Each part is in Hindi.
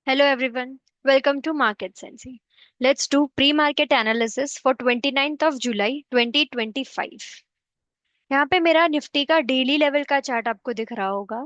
Hello everyone, welcome to Market Sensei. Let's do pre-market analysis for 29th of July 2025। यहाँ पे मेरा निफ्टी का डेली लेवल का चार्ट आपको दिख रहा होगा।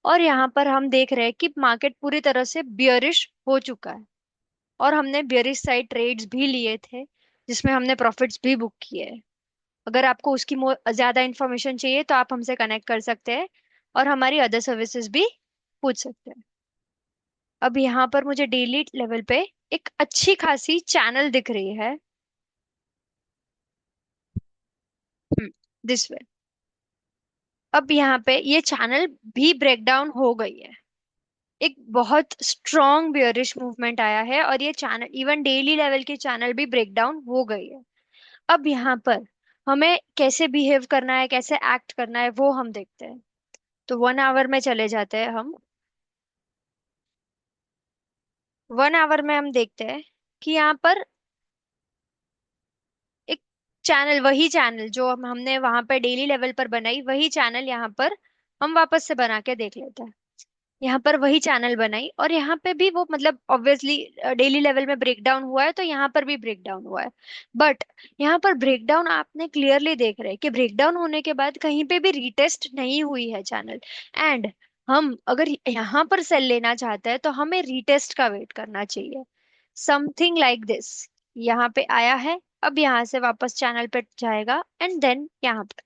और यहाँ पर हम देख रहे हैं कि मार्केट पूरी तरह से बियरिश हो चुका है। और हमने बियरिश साइड ट्रेड्स भी लिए थे, जिसमें हमने प्रॉफिट्स भी बुक किए हैं। अगर आपको उसकी ज्यादा इन्फॉर्मेशन चाहिए तो आप हमसे कनेक्ट कर सकते हैं और हमारी अदर सर्विसेज भी पूछ सकते हैं। अब यहाँ पर मुझे डेली लेवल पे एक अच्छी खासी चैनल दिख रही है। This way. अब यहाँ पे ये चैनल भी ब्रेक डाउन हो गई है। एक बहुत स्ट्रॉन्ग बियरिश मूवमेंट आया है और ये चैनल इवन डेली लेवल की चैनल भी ब्रेक डाउन हो गई है। अब यहाँ पर हमें कैसे बिहेव करना है, कैसे एक्ट करना है, वो हम देखते हैं। तो 1 आवर में चले जाते हैं हम। 1 आवर में हम देखते हैं कि यहाँ पर एक चैनल, वही चैनल जो हमने वहां पर डेली लेवल पर बनाई, वही चैनल यहाँ पर हम वापस से बना के देख लेते हैं। यहाँ पर वही चैनल बनाई और यहाँ पे भी वो मतलब ऑब्वियसली डेली लेवल में ब्रेक डाउन हुआ है, तो यहाँ पर भी ब्रेक डाउन हुआ है। बट यहाँ पर ब्रेक डाउन आपने क्लियरली देख रहे हैं कि ब्रेक डाउन होने के बाद कहीं पे भी रीटेस्ट नहीं हुई है चैनल। एंड हम अगर यहाँ पर सेल लेना चाहते हैं तो हमें रीटेस्ट का वेट करना चाहिए। Something like this. यहाँ पे आया है, अब यहाँ से वापस चैनल पे जाएगा एंड देन यहाँ पर।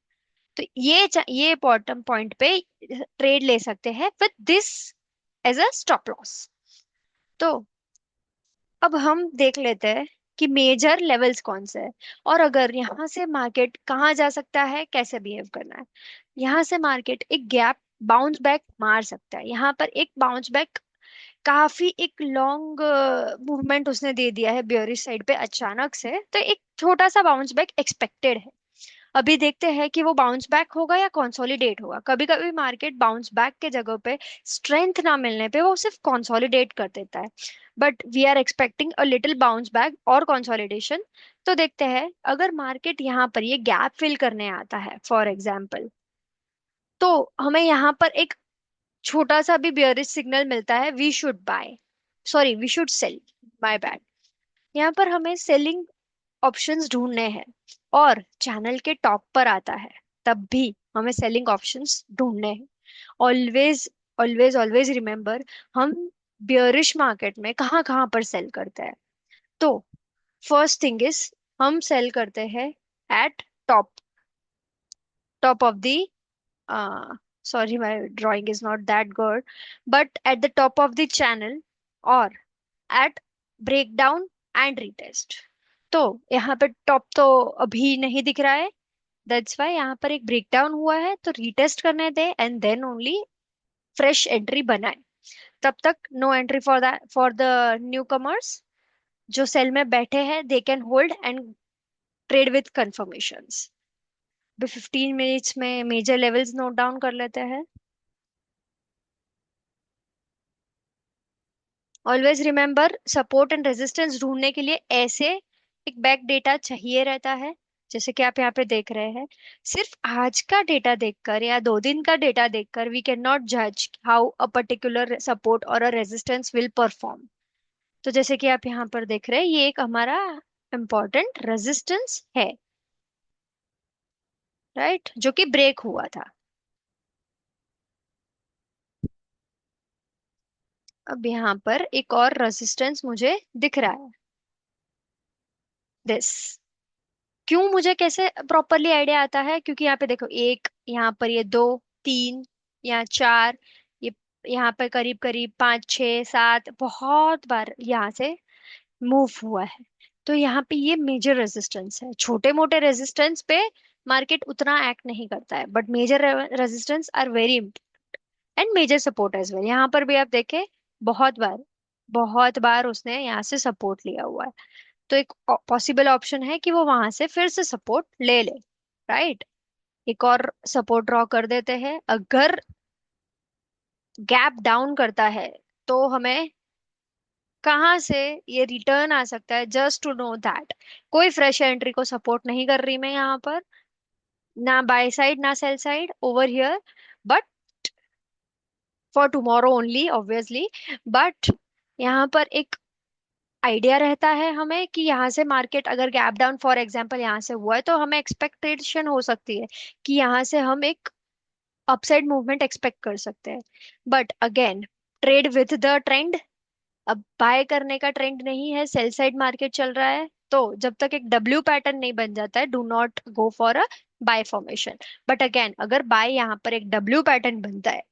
तो ये बॉटम पॉइंट पे ट्रेड ले सकते हैं with this as a stop loss. तो अब हम देख लेते हैं कि मेजर लेवल्स कौन से हैं और अगर यहाँ से मार्केट कहाँ जा सकता है, कैसे बिहेव करना है। यहाँ से मार्केट एक गैप बाउंस बैक मार सकता है। यहाँ पर एक बाउंस बैक, काफी एक लॉन्ग मूवमेंट उसने दे दिया है बियरिश साइड पे अचानक से, तो एक छोटा सा बाउंस बैक एक्सपेक्टेड है। अभी देखते हैं कि वो बाउंस बैक होगा या कंसोलिडेट होगा। कभी कभी मार्केट बाउंस बैक के जगह पे स्ट्रेंथ ना मिलने पे वो सिर्फ कंसोलिडेट कर देता है। But we are expecting a little bounce back और कंसोलिडेशन। तो देखते हैं अगर मार्केट यहाँ पर ये गैप फिल करने आता है फॉर एग्जाम्पल, तो हमें यहाँ पर एक छोटा सा भी बियरिश सिग्नल मिलता है, we should buy, sorry we should sell, buy back. यहाँ पर हमें सेलिंग ऑप्शंस ढूंढने हैं और चैनल के टॉप पर आता है तब भी हमें सेलिंग ऑप्शंस ढूंढने हैं। ऑलवेज ऑलवेज ऑलवेज रिमेम्बर, हम बियरिश मार्केट में कहाँ कहाँ पर सेल करते हैं। तो फर्स्ट थिंग इज, हम सेल करते हैं eight top top of the, sorry my drawing is not that good, but at the top of the channel or at breakdown and retest। तो यहाँ पे टॉप तो अभी नहीं दिख रहा है, दैट्स वाई यहाँ पर एक ब्रेकडाउन हुआ है, तो रीटेस्ट करने दे and then only fresh entry बनाए। तब तक no entry for the newcomers. जो सेल में बैठे हैं they can hold and trade with confirmations. 15 minutes में मेजर लेवल्स नोट डाउन कर लेते हैं। Always remember, support and resistance ढूंढने के लिए ऐसे एक बैक डेटा चाहिए रहता है, जैसे कि आप यहाँ पे देख रहे हैं। सिर्फ आज का डेटा देखकर या 2 दिन का डेटा देखकर वी कैन नॉट जज हाउ अ पर्टिकुलर सपोर्ट और अ रेजिस्टेंस विल परफॉर्म। तो जैसे कि आप यहाँ पर देख रहे हैं, ये एक हमारा इम्पोर्टेंट रेजिस्टेंस है, राइट, जो कि ब्रेक हुआ था। अब यहाँ पर एक और रेजिस्टेंस मुझे दिख रहा है, दिस। क्यों मुझे कैसे प्रॉपरली आइडिया आता है, क्योंकि यहाँ पे देखो, एक यहाँ पर ये दो, तीन, यहाँ चार, ये यहाँ पे करीब करीब 5 6 7 बहुत बार यहाँ से मूव हुआ है। तो यहाँ पे ये मेजर रेजिस्टेंस है। छोटे मोटे रेजिस्टेंस पे मार्केट उतना एक्ट नहीं करता है, but major resistance are very and major support as well. यहाँ पर भी आप देखें, बहुत बार बहुत बार उसने यहाँ से सपोर्ट लिया हुआ है। तो एक पॉसिबल ऑप्शन है कि वो वहां से फिर से सपोर्ट ले ले, राइट। एक और सपोर्ट ड्रॉ कर देते हैं। अगर गैप डाउन करता है तो हमें कहाँ से ये रिटर्न आ सकता है, जस्ट टू नो दैट। कोई फ्रेश एंट्री को सपोर्ट नहीं कर रही मैं यहाँ पर, ना बाय साइड ना sell side over here, but for tomorrow only obviously. But यहाँ पर एक आइडिया रहता है हमें कि यहाँ से मार्केट अगर गैप डाउन फॉर एग्जांपल यहाँ से हुआ है तो हमें एक्सपेक्टेशन हो सकती है कि यहाँ से हम एक अपसाइड मूवमेंट एक्सपेक्ट कर सकते हैं। But again, trade with the trend. अब बाय करने का ट्रेंड नहीं है, सेल साइड मार्केट चल रहा है, तो जब तक एक डब्ल्यू पैटर्न नहीं बन जाता है, do not go for a buy formation. But again, अगर बाय यहाँ पर एक डब्ल्यू पैटर्न बनता है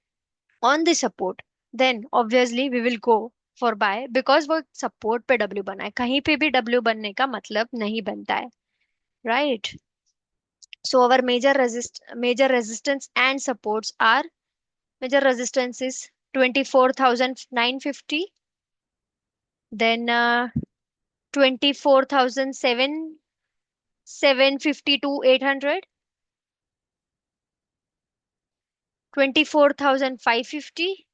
on the support, then obviously we will go for buy, because वो सपोर्ट पे डब्ल्यू बना है, कहीं पे भी डब्ल्यू बनने का मतलब नहीं बनता है, right? So our major resistance and supports are, major resistance is 24,950, then 24,750 to 800, 24,550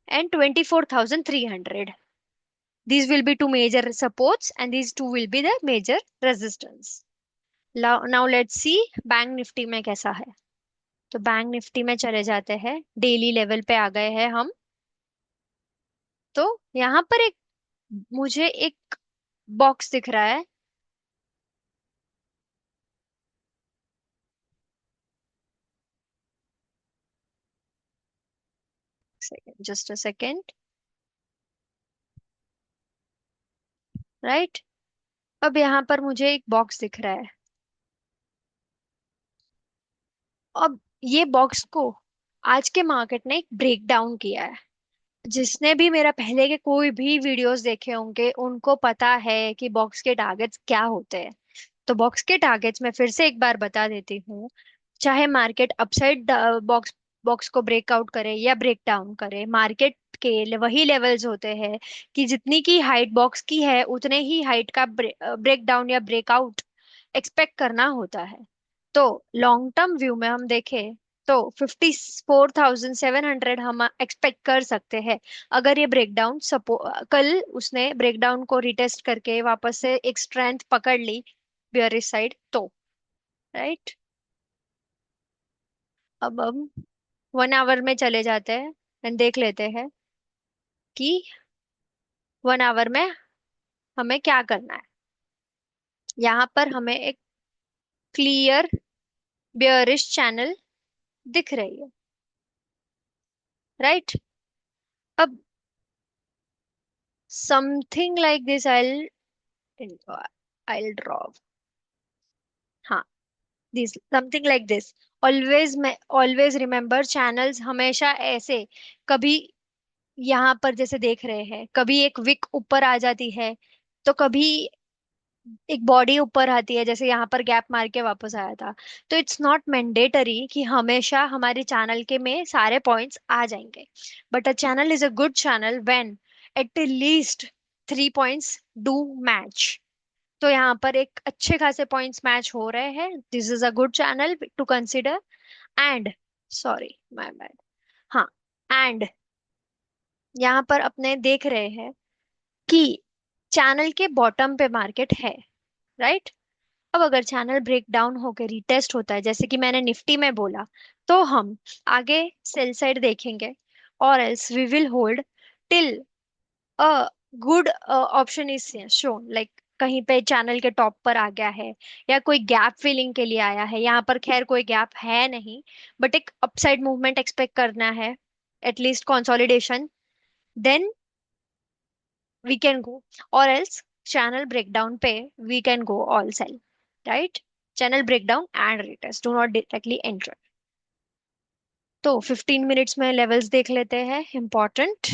and 24,300. These will be two major supports and these two will be the major resistance. Now let's see bank Nifty में कैसा है। तो बैंक निफ्टी में चले जाते हैं, डेली लेवल पे आ गए हैं हम। तो यहाँ पर एक, मुझे एक बॉक्स दिख रहा है। Just a second, right? अब यहाँ पर मुझे एक बॉक्स दिख रहा है। अब ये बॉक्स को आज के मार्केट ने एक ब्रेक डाउन किया है। जिसने भी मेरा पहले के कोई भी वीडियोस देखे होंगे उनको पता है कि बॉक्स के टारगेट्स क्या होते हैं। तो बॉक्स के टारगेट्स मैं फिर से एक बार बता देती हूँ। चाहे मार्केट अपसाइड बॉक्स बॉक्स को ब्रेकआउट करे या ब्रेक डाउन करे, मार्केट के वही लेवल्स होते हैं कि जितनी की हाइट बॉक्स की है उतने ही हाइट का ब्रेक डाउन या ब्रेकआउट एक्सपेक्ट करना होता है। तो लॉन्ग टर्म व्यू में हम देखें तो 54,700 हम एक्सपेक्ट कर सकते हैं। अगर ये ब्रेकडाउन सपो कल उसने ब्रेकडाउन को रिटेस्ट करके वापस से एक स्ट्रेंथ पकड़ ली बियरिश साइड तो, राइट? अब हम 1 आवर में चले जाते हैं एंड देख लेते हैं कि 1 आवर में हमें क्या करना है। यहाँ पर हमें एक क्लियर बियरिश चैनल दिख रही है, राइट? अब something like this I'll draw, हाँ, this something like this. Always मैं ऑलवेज रिमेम्बर चैनल्स हमेशा ऐसे, कभी यहाँ पर जैसे देख रहे हैं, कभी एक विक ऊपर आ जाती है, तो कभी एक बॉडी ऊपर आती है, जैसे यहाँ पर गैप मार के वापस आया था। तो इट्स नॉट मैंडेटरी कि हमेशा हमारे चैनल के में सारे पॉइंट्स आ जाएंगे, but a channel is a good channel when at least 3 points do match. तो यहाँ पर एक अच्छे खासे पॉइंट्स मैच हो रहे हैं, this is a good channel to consider. And, sorry my bad, हाँ, एंड यहाँ पर अपने देख रहे हैं कि चैनल के बॉटम पे मार्केट है, राइट? अब अगर चैनल ब्रेक डाउन होकर रिटेस्ट होता है जैसे कि मैंने निफ्टी में बोला, तो हम आगे सेल साइड देखेंगे, और else we will hold till a good option is shown, like कहीं पे चैनल के टॉप पर आ गया है या कोई गैप फिलिंग के लिए आया है। यहाँ पर खैर कोई गैप है नहीं, बट एक अपसाइड मूवमेंट एक्सपेक्ट करना है, at least consolidation, then we can go, और एल्स चैनल ब्रेकडाउन पे we can go all sell, right? Channel breakdown and retest, do not directly enter. तो 15 मिनट्स में लेवल्स देख लेते हैं important.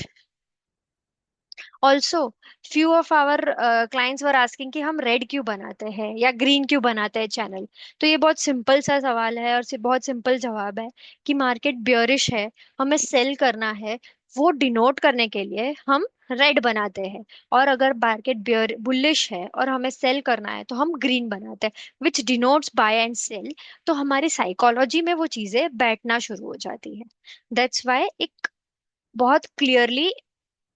Also few of our clients were asking कि हम रेड क्यों बनाते हैं या ग्रीन क्यों बनाते हैं चैनल। तो ये बहुत सिंपल सा सवाल है और बहुत सिंपल जवाब है कि मार्केट बियरिश है, हमें सेल करना है, वो डिनोट करने के लिए हम रेड बनाते हैं। और अगर मार्केट बियर बुलिश है और हमें सेल करना है तो हम ग्रीन बनाते हैं, which denotes buy and sell. तो हमारी साइकोलॉजी में वो चीजें बैठना शुरू हो जाती है। दैट्स वाई एक बहुत क्लियरली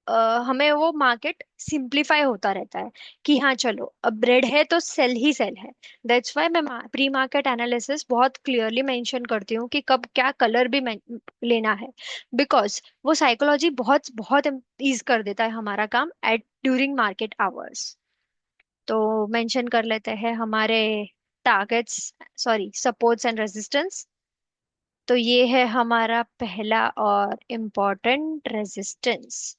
हमें वो मार्केट सिंप्लीफाई होता रहता है कि हाँ चलो अब रेड है तो सेल ही सेल है। दैट्स वाई मैं प्री मार्केट एनालिसिस बहुत क्लियरली मेंशन करती हूँ कि कब क्या कलर भी लेना है। बिकॉज वो साइकोलॉजी बहुत बहुत ईज कर देता है हमारा काम एट ड्यूरिंग मार्केट आवर्स। तो मेंशन कर लेते हैं हमारे targets, sorry supports and resistance. तो ये है हमारा पहला और इम्पोर्टेंट रेजिस्टेंस।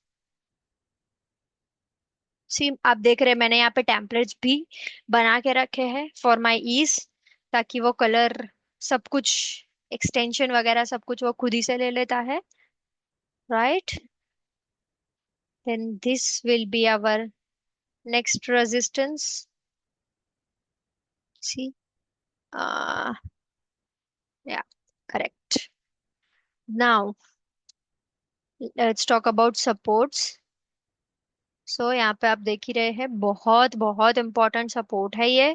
सी आप देख रहे हैं मैंने यहाँ पे टेम्पलेट्स भी बना के रखे हैं फॉर माई ईज, ताकि वो कलर सब कुछ एक्सटेंशन वगैरह सब कुछ वो खुद ही से ले लेता है। Right, then this will be our next resistance. See, yeah, correct. Now let's talk about supports. So यहाँ पे आप देख ही रहे हैं बहुत बहुत इंपॉर्टेंट सपोर्ट है ये।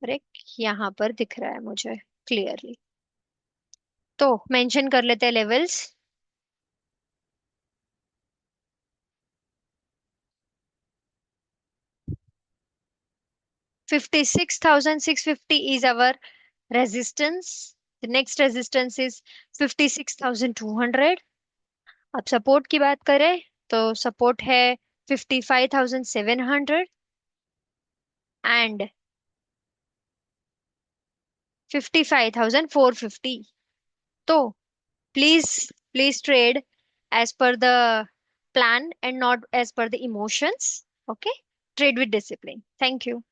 करेक्ट, यहाँ पर दिख रहा है मुझे क्लियरली। तो मेंशन कर लेते हैं levels. 56,650 is our resistance. The next resistance is 56,200. अब सपोर्ट की बात करें तो सपोर्ट है 55,700 एंड 55,450। तो please please trade as per the plan and not as per the emotions. Okay, trade with discipline. Thank you.